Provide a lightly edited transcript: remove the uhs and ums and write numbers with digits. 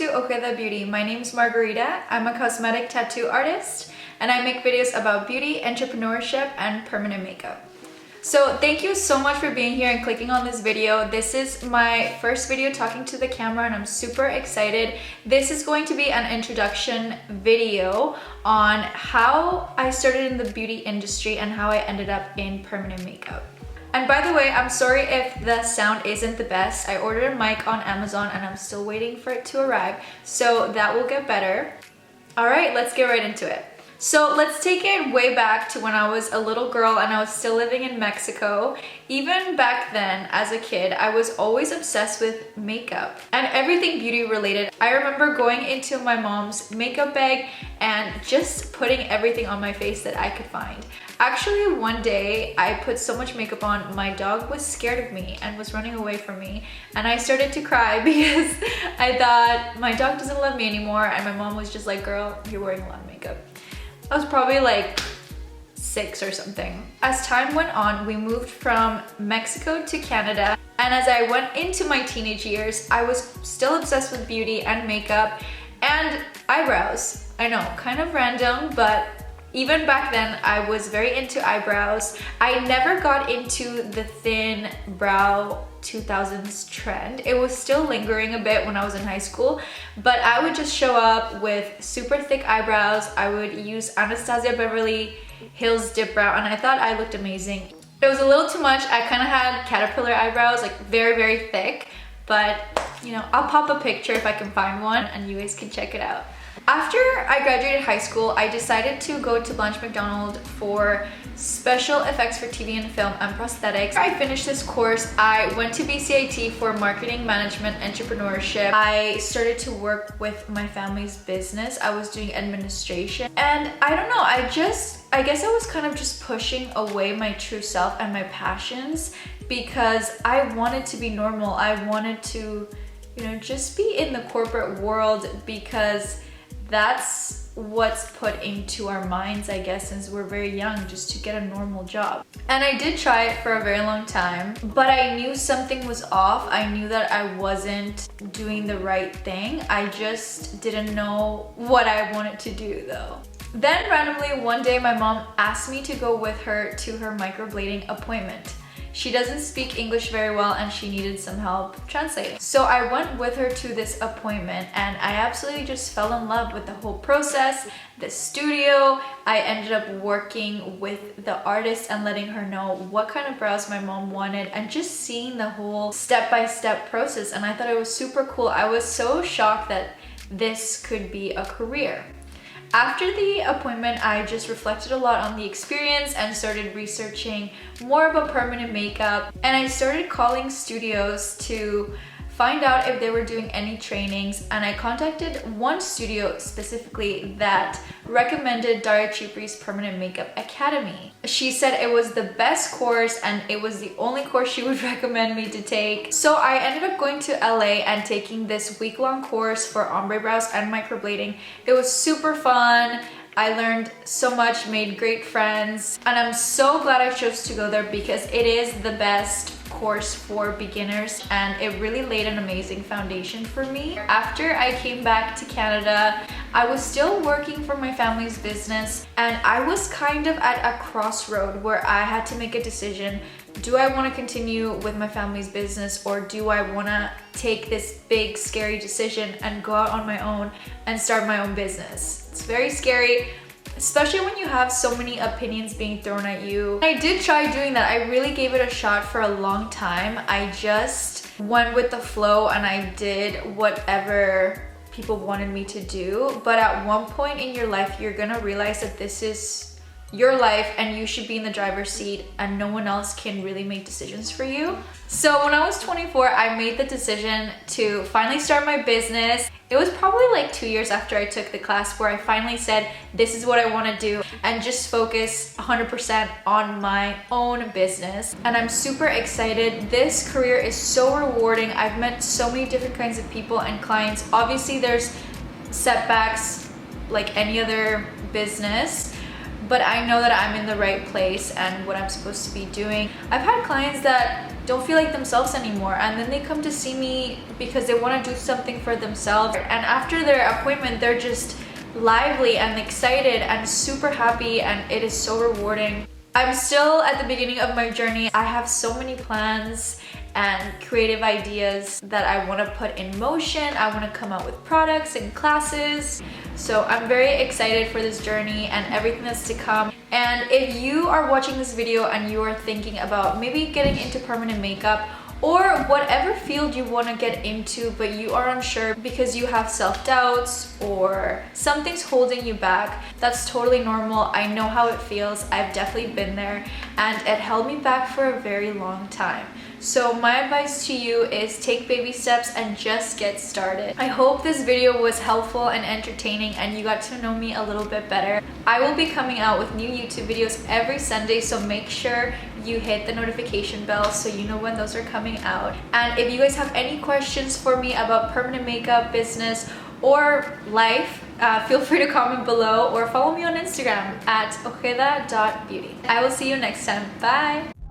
to Ojeda Beauty. My name is Margarita. I'm a cosmetic tattoo artist and I make videos about beauty, entrepreneurship, and permanent makeup. So thank you so much for being here and clicking on this video. This is my first video talking to the camera and I'm super excited. This is going to be an introduction video on how I started in the beauty industry and how I ended up in permanent makeup. And by the way, I'm sorry if the sound isn't the best. I ordered a mic on Amazon and I'm still waiting for it to arrive, so that will get better. All right, let's get right into it. So let's take it way back to when I was a little girl and I was still living in Mexico. Even back then, as a kid, I was always obsessed with makeup and everything beauty related. I remember going into my mom's makeup bag and just putting everything on my face that I could find. Actually, one day I put so much makeup on, my dog was scared of me and was running away from me. And I started to cry because I thought my dog doesn't love me anymore. And my mom was just like, girl, you're wearing a lot of makeup. I was probably like 6 or something. As time went on, we moved from Mexico to Canada. And as I went into my teenage years, I was still obsessed with beauty and makeup and eyebrows. I know, kind of random, but even back then, I was very into eyebrows. I never got into the thin brow 2000s trend. It was still lingering a bit when I was in high school, but I would just show up with super thick eyebrows. I would use Anastasia Beverly Hills Dip Brow, and I thought I looked amazing. It was a little too much. I kind of had caterpillar eyebrows, like very, very thick, but you know, I'll pop a picture if I can find one and you guys can check it out. After I graduated high school, I decided to go to Blanche McDonald for special effects for TV and film and prosthetics. After I finished this course, I went to BCIT for marketing management entrepreneurship. I started to work with my family's business. I was doing administration and I don't know, I guess I was kind of just pushing away my true self and my passions because I wanted to be normal. I wanted to, you know, just be in the corporate world because that's what's put into our minds, I guess, since we're very young, just to get a normal job. And I did try it for a very long time, but I knew something was off. I knew that I wasn't doing the right thing. I just didn't know what I wanted to do though. Then randomly one day my mom asked me to go with her to her microblading appointment. She doesn't speak English very well and she needed some help translating. So I went with her to this appointment and I absolutely just fell in love with the whole process, the studio. I ended up working with the artist and letting her know what kind of brows my mom wanted and just seeing the whole step-by-step process. And I thought it was super cool. I was so shocked that this could be a career. After the appointment, I just reflected a lot on the experience and started researching more about permanent makeup. And I started calling studios to find out if they were doing any trainings. And I contacted one studio specifically that recommended Daria Cipri's Permanent Makeup Academy. She said it was the best course and it was the only course she would recommend me to take. So I ended up going to LA and taking this week-long course for ombre brows and microblading. It was super fun. I learned so much, made great friends, and I'm so glad I chose to go there because it is the best course for beginners and it really laid an amazing foundation for me. After I came back to Canada, I was still working for my family's business and I was kind of at a crossroad where I had to make a decision. Do I want to continue with my family's business or do I want to take this big scary decision and go out on my own and start my own business? It's very scary, especially when you have so many opinions being thrown at you. I did try doing that. I really gave it a shot for a long time. I just went with the flow and I did whatever people wanted me to do. But at one point in your life, you're gonna realize that this is your life and you should be in the driver's seat and no one else can really make decisions for you. So when I was 24, I made the decision to finally start my business. It was probably like 2 years after I took the class where I finally said, this is what I want to do and just focus 100% on my own business. And I'm super excited. This career is so rewarding. I've met so many different kinds of people and clients. Obviously there's setbacks like any other business, but I know that I'm in the right place and what I'm supposed to be doing. I've had clients that don't feel like themselves anymore, and then they come to see me because they want to do something for themselves, and after their appointment they're just lively and excited and super happy, and it is so rewarding. I'm still at the beginning of my journey. I have so many plans and creative ideas that I want to put in motion. I want to come out with products and classes. So I'm very excited for this journey and everything that's to come. And if you are watching this video and you are thinking about maybe getting into permanent makeup, or whatever field you want to get into but you are unsure because you have self-doubts or something's holding you back, that's totally normal. I know how it feels. I've definitely been there, and it held me back for a very long time. So my advice to you is take baby steps and just get started. I hope this video was helpful and entertaining and you got to know me a little bit better. I will be coming out with new YouTube videos every Sunday, so make sure you hit the notification bell so you know when those are coming out. And if you guys have any questions for me about permanent makeup, business, or life, feel free to comment below or follow me on Instagram at ojeda.beauty. I will see you next time. Bye!